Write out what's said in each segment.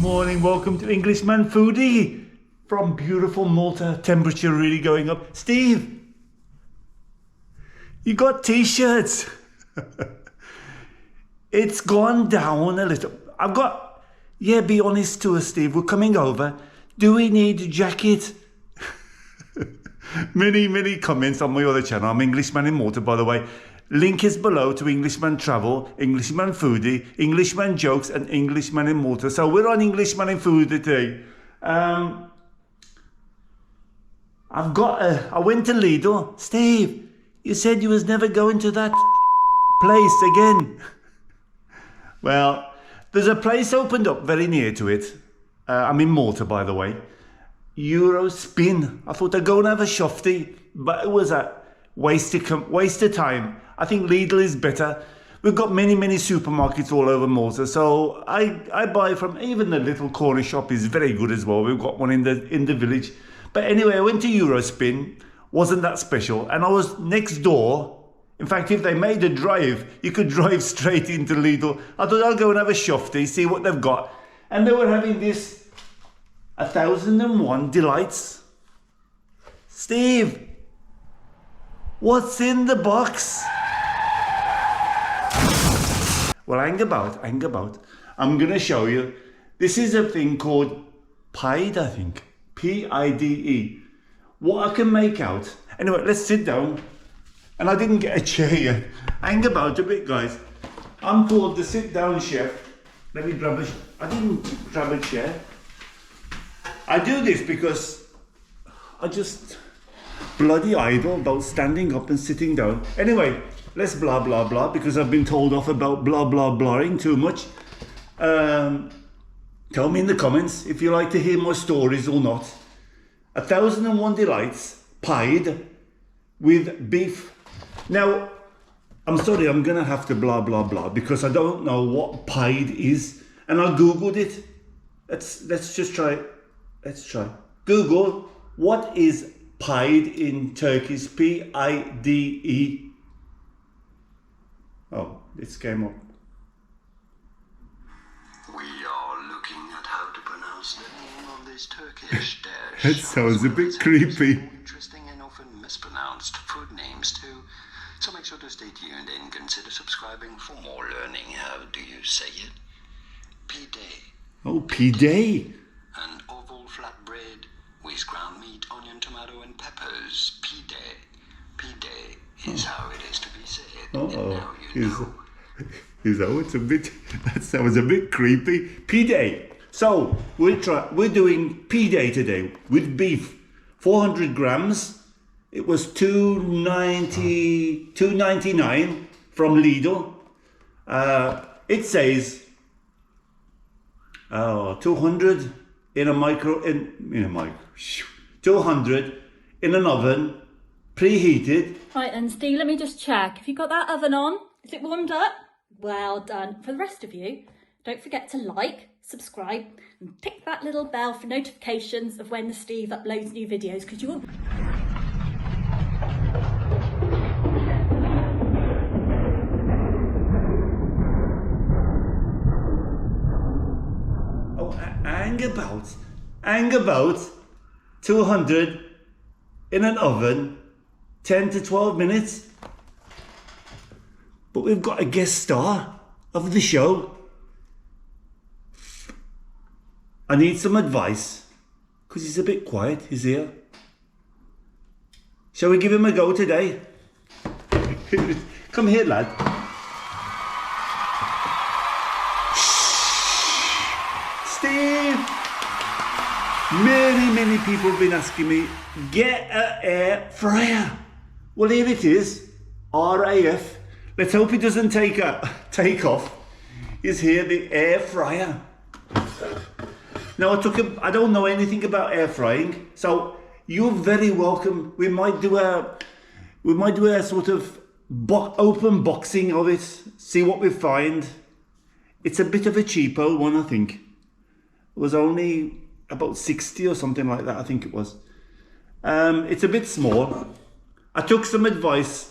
morning, welcome to Englishman Foodie from beautiful Malta. Temperature really going up. Steve, you got t-shirts. It's gone down a little. Be honest to us, Steve, we're coming over. Do we need a jacket? many comments on my other channel. I'm Englishman in Malta, by the way. Link is below to Englishman Travel, Englishman Foodie, Englishman Jokes, and Englishman in Malta. So we're on Englishman in Foodie today. I went to Lidl. Steve, you said you was never going to that place again. Well, there's a place opened up very near to it. I'm in Malta, by the way. Euro Spin. I thought I'd go and have a shofty, but it was a waste of time. I think Lidl is better. We've got many supermarkets all over Malta, so I buy from even the little corner shop is very good as well. We've got one in the village. But anyway, I went to Eurospin. Wasn't that special, and I was next door. In fact, if they made a drive, you could drive straight into Lidl. I thought I'll go and have a shofty, see what they've got, and they were having this 1001 delights. Steve, what's in the box? Well, hang about. I'm going to show you. This is a thing called pide, I think. P-I-D-E. What I can make out. Anyway, let's sit down. And I didn't get a chair yet. Hang about a bit, guys. I'm called the sit-down chef. Let me grab I didn't grab a chair. I do this because I just bloody idle about standing up and sitting down. Anyway, let's blah blah blah, because I've been told off about blah blah blahing too much. Tell me in the comments if you like to hear my stories or not. 1001 delights pied with beef. Now, I'm sorry, I'm gonna have to blah blah blah because I don't know what pied is, and I googled it. Let's just try it. Let's try. Google, what is pide in Turkish? P-I-D-E. Oh, this came up. We are looking at how to pronounce the name of this Turkish dish. That sounds a bit creepy. Interesting and often mispronounced food names too. So make sure to stay tuned and consider subscribing for more learning. How do you say it? Pide. Oh, pide. An oval flatbread with ground meat, onion, tomato, and peppers. Pide. Pide is how it is to be said. And now you know. That sounds a bit creepy. Pide. So we're doing pide today with beef. 400 grams. It was $2.99 from Lidl. It says 200 in a 200 in an oven, preheated. Right then, Steve, let me just check. Have you got that oven on? Is it warmed up? Well done. For the rest of you, don't forget to like, subscribe, and tick that little bell for notifications of when Steve uploads new videos, because you won't... Hang about 200 in an oven, 10 to 12 minutes. But we've got a guest star of the show. I need some advice because he's a bit quiet. He's here. Shall we give him a go today? Come here, lad. Steve! Many people have been asking me, get an air fryer. Well, here it is, RAF. Let's hope it doesn't take off. Is here the air fryer. Now I don't know anything about air frying, so you're very welcome. We might do a sort of open boxing of it, see what we find. It's a bit of a cheapo one, I think. It was only about 60 or something like that, I think it was. It's a bit small. I took some advice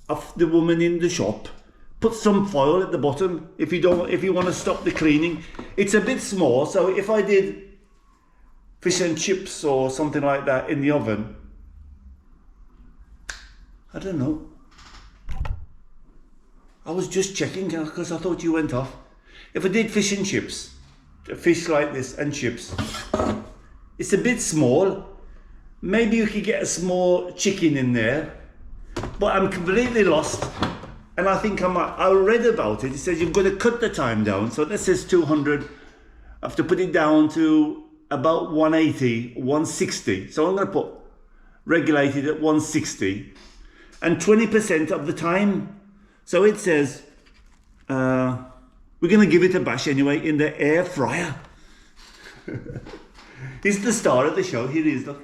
of the woman in the shop. put some foil at the bottom if you want to stop the cleaning. It's a bit small, so if I did fish and chips or something like that in the oven, I don't know. I was just checking because I thought you went off. If I did fish and chips, a fish like this and chips, it's a bit small. Maybe you could get a small chicken in there, but I'm completely lost. And I think I read about it. It says you've got to cut the time down. So that says 200. I have to put it down to about 180, 160. So I'm going to put regulated at 160 and 20% of the time. So it says we're going to give it a bash anyway in the air fryer. He's the star of the show. Here he is, look.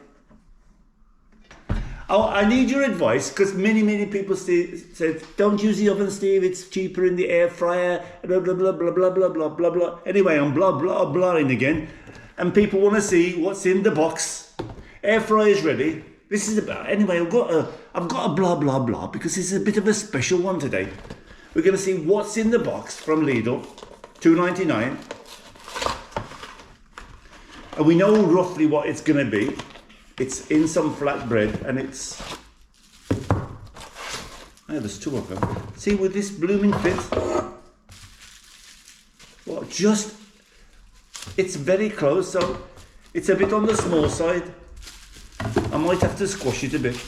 Oh, I need your advice because many people said don't use the oven, Steve. It's cheaper in the air fryer. Blah blah blah blah blah blah blah blah blah. Anyway, I'm blah blah blahing again, and people want to see what's in the box. Air fryer is ready. This is about anyway. I've got a blah blah blah because it's a bit of a special one today. We're going to see what's in the box from Lidl, $2.99, and we know roughly what it's going to be. It's in some flatbread, and it's... Oh, there's two of them. See, with this blooming fit. Well, just... It's very close, so it's a bit on the small side. I might have to squash it a bit.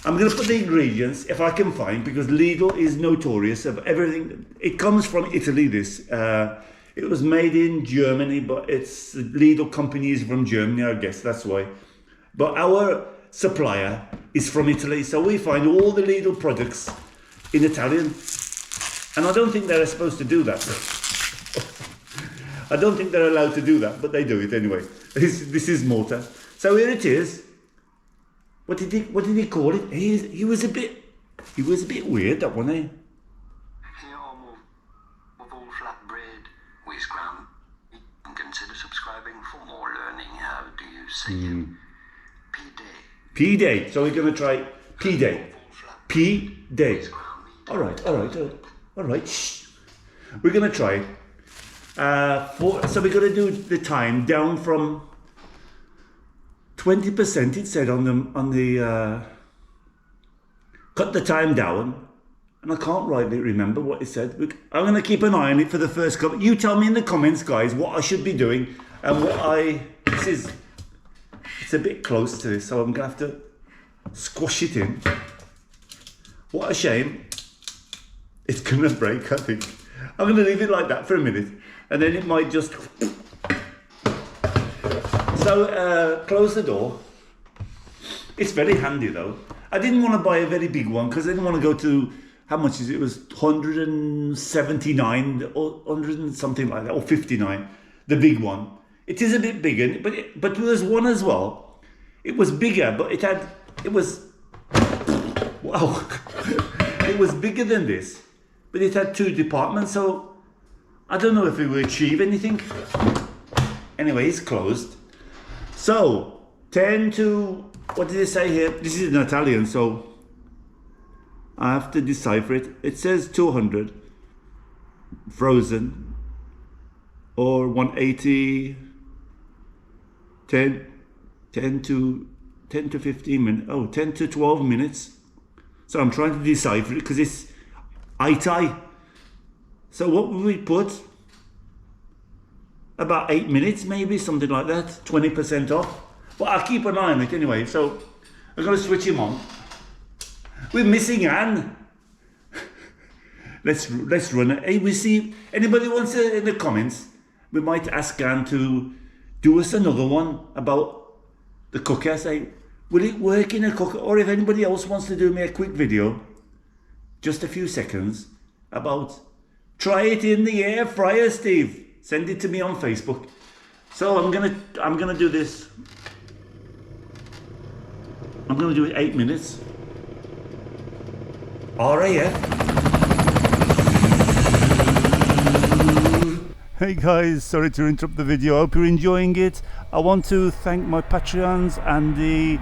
I'm going to put the ingredients, if I can find, because Lidl is notorious of everything. It comes from Italy, this. It was made in Germany, but it's the Lidl company is from Germany, I guess that's why. But our supplier is from Italy, so we find all the Lidl products in Italian. And I don't think they're supposed to do that. I don't think they're allowed to do that, but they do it anyway. This is Malta. So here it is. What did he call it? He was a bit weird, that one, eh? Here are more of all flatbread with ground meat, and consider subscribing for more learning. How do you say it? Pide. Pide. So we're going to try pide. Pide. All right. Shh. We're going to try. So we're going to do the time down from 20%. It said on the cut the time down. And I can't rightly remember what it said. I'm going to keep an eye on it for the first couple. You tell me in the comments, guys, what I should be doing and it's a bit close to this, so I'm going to have to squash it in. What a shame. It's going to break, I think. I'm going to leave it like that for a minute, and then it might just... So, close the door. It's very handy, though. I didn't want to buy a very big one, because I didn't want to go to... How much is it? It was 179 or 100 and something like that, or 59, the big one. It is a bit bigger, but there was one as well. It was bigger, but it was, wow. It was bigger than this, but it had 2 departments, so I don't know if it will achieve anything. Anyway, it's closed. So, 10 to, what did it say here? This is in Italian, so I have to decipher it. It says 200 frozen or 180, 10 to 15 minutes. Oh, 10 to 12 minutes. So I'm trying to decipher it because it's Itai. So what will we put? About 8 minutes, maybe, something like that. 20% off. But I'll keep an eye on it anyway. So I'm going to switch him on. We're missing Anne. Let's run it. Hey, we see anybody wants to in the comments. We might ask Anne to do us another one about the cooker. Say, will it work in a cooker? Or if anybody else wants to do me a quick video, just a few seconds, about try it in the air fryer, Steve. Send it to me on Facebook. So I'm gonna do this. I'm gonna do it 8 minutes. RAF. Hey guys, sorry to interrupt the video. I hope you're enjoying it. I want to thank my Patreons and the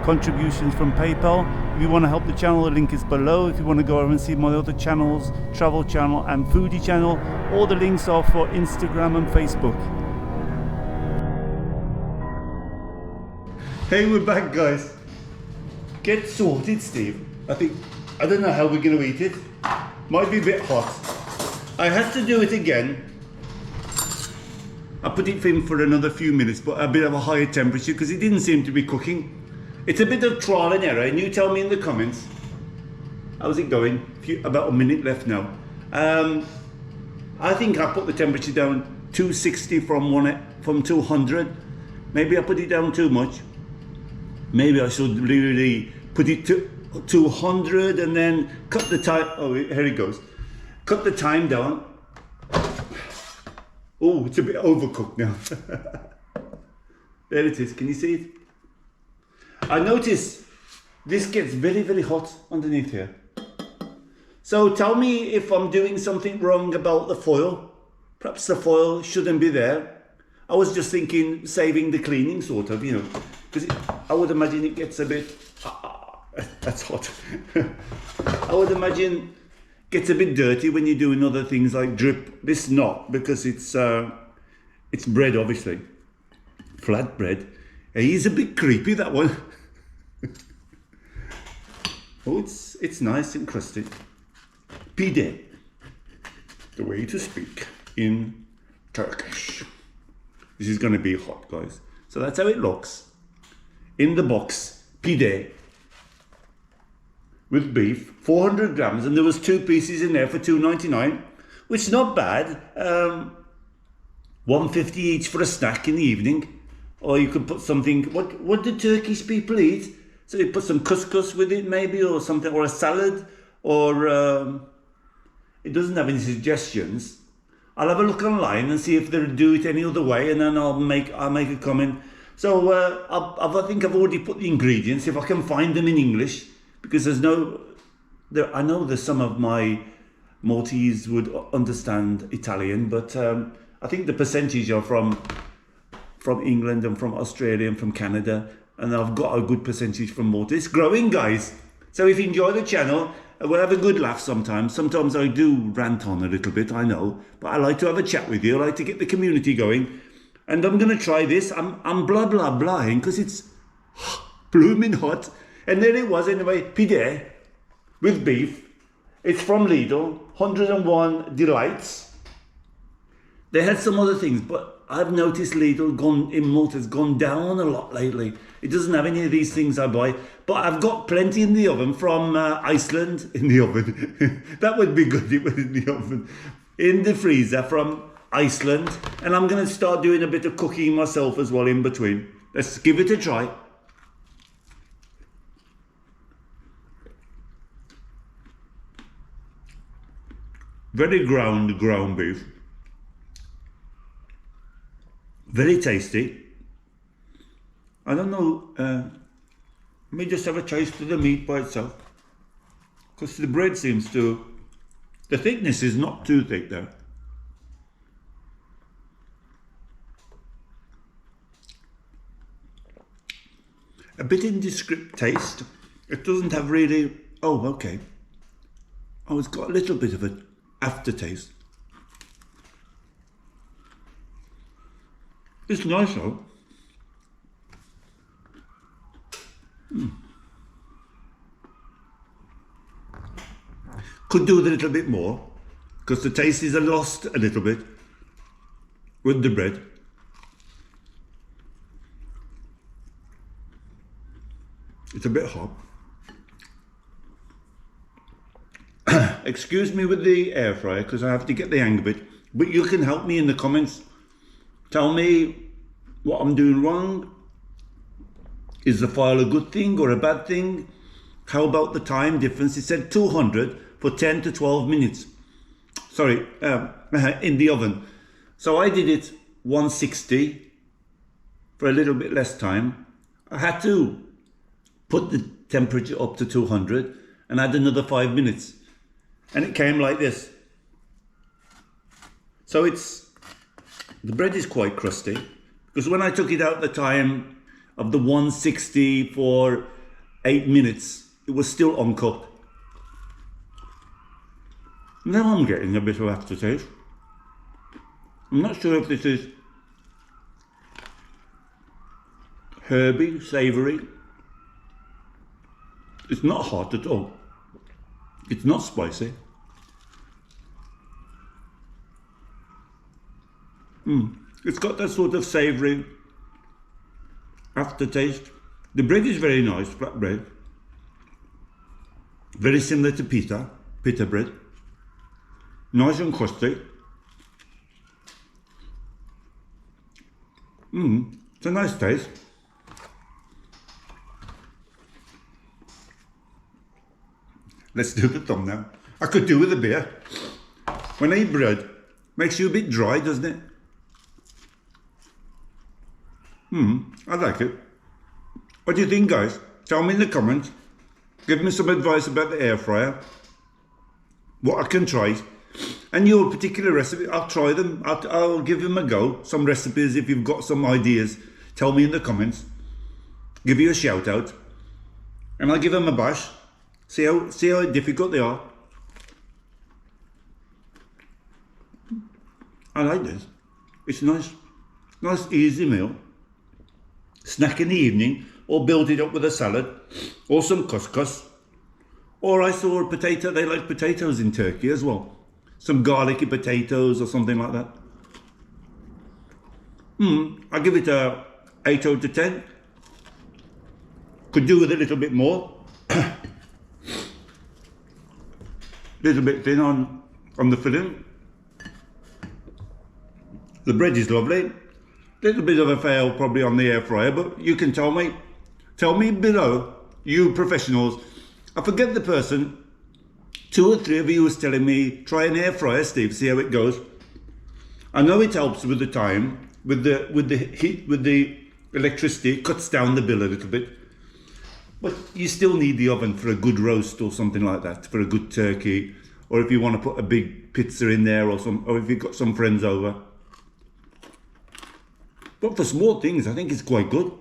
contributions from PayPal. If you want to help the channel, the link is below. If you want to go over and see my other channels, travel channel and foodie channel, all the links are for Instagram and Facebook. Hey, we're back, guys. Get sorted, Steve. I don't know how we're going to eat it. Might be a bit hot. I had to do it again. I put it in for another few minutes, but a bit of a higher temperature because it didn't seem to be cooking. It's a bit of trial and error, and you tell me in the comments. How's it going? About a minute left now. I think I put the temperature down 260 from 200. Maybe I put it down too much. Maybe I should really put it to 200 and then cut the time. Oh, here it goes. Cut the time down. Oh, it's a bit overcooked now. There it is. Can you see it? I notice this gets very, very hot underneath here. So tell me if I'm doing something wrong about the foil. Perhaps the foil shouldn't be there. I was just thinking saving the cleaning, sort of, you know, because I would imagine it gets a bit... that's hot. I would imagine gets a bit dirty when you're doing other things like drip. This not, because it's bread, obviously. Flatbread. He's a bit creepy, that one. Oh, it's nice and crusty. Pide, the way to speak in Turkish. This is going to be hot, guys. So that's how it looks. In the box, pide with beef, 400 grams, and there was 2 pieces in there for $2.99, which is not bad. $1.50 each for a snack in the evening, or you could put something. What do Turkish people eat? So you put some couscous with it, maybe, or something, or a salad, or it doesn't have any suggestions. I'll have a look online and see if they do it any other way, and then I'll make a comment. So I think I've already put the ingredients, if I can find them in English, because I know there's some of my Maltese would understand Italian, but I think the percentage are from England and from Australia and from Canada, and I've got a good percentage from Malta. It's growing, guys. So if you enjoy the channel, we'll have a good laugh sometimes. Sometimes I do rant on a little bit, I know, but I like to have a chat with you. I like to get the community going. And I'm going to try this. I'm blah, blah, blahing because it's blooming hot. And there it was anyway, pide with beef. It's from Lidl, 101 delights. They had some other things, but I've noticed Lidl in Malta has gone down a lot lately. It doesn't have any of these things I buy, but I've got plenty in the oven from Iceland. In the oven. That would be good, it was in the oven. In the freezer from Iceland. And I'm going to start doing a bit of cooking myself as well in between. Let's give it a try. Very ground beef. Very tasty. I don't know, let me just have a taste of the meat by itself. Because the bread seems to, the thickness is not too thick there. A bit indescript taste. It doesn't have really, oh, okay. Oh, it's got a little bit of an aftertaste. It's nice though. Could do with a little bit more because the taste is lost a little bit with the bread. It's a bit hot. Excuse me with the air fryer because I have to get the hang of it, but you can help me in the comments. Tell me what I'm doing wrong. Is the file a good thing or a bad thing? How about the time difference? It said 200 for 10 to 12 minutes. Sorry, in the oven. So I did it 160 for a little bit less time. I had to put the temperature up to 200 and add another 5 minutes. And it came like this. So the bread is quite crusty because when I took it out the time, of the 160 for 8 minutes, it was still uncooked. Now I'm getting a bit of aftertaste. I'm not sure if this is herby, savoury. It's not hot at all. It's not spicy. It's got that sort of savoury aftertaste. The bread is very nice, flat bread. Very similar to pita bread. Nice and crusty. It's a nice taste. Let's do the thumbnail. I could do with a beer. When I eat bread, makes you a bit dry, doesn't it? I like it. What do you think, guys? Tell me in the comments. Give me some advice about the air fryer. What I can try. And your particular recipe, I'll try them. I'll give them a go. Some recipes, if you've got some ideas, tell me in the comments. Give you a shout out. And I'll give them a bash. See how difficult they are. I like this. It's nice. Nice easy meal. Snack in the evening, or build it up with a salad, or some couscous. Or I saw a potato, they like potatoes in Turkey as well. Some garlicky potatoes or something like that. I give it a 8 out of 10. Could do with a little bit more. Little bit thin on the filling. The bread is lovely. Little bit of a fail probably on the air fryer, but you can tell me below, you professionals. I forget the person, 2 or 3 of you was telling me, try an air fryer, Steve, see how it goes. I know it helps with the time, with the heat, with the electricity, it cuts down the bill a little bit. But you still need the oven for a good roast or something like that, for a good turkey, or if you want to put a big pizza in there or if you've got some friends over. But for small things, I think it's quite good.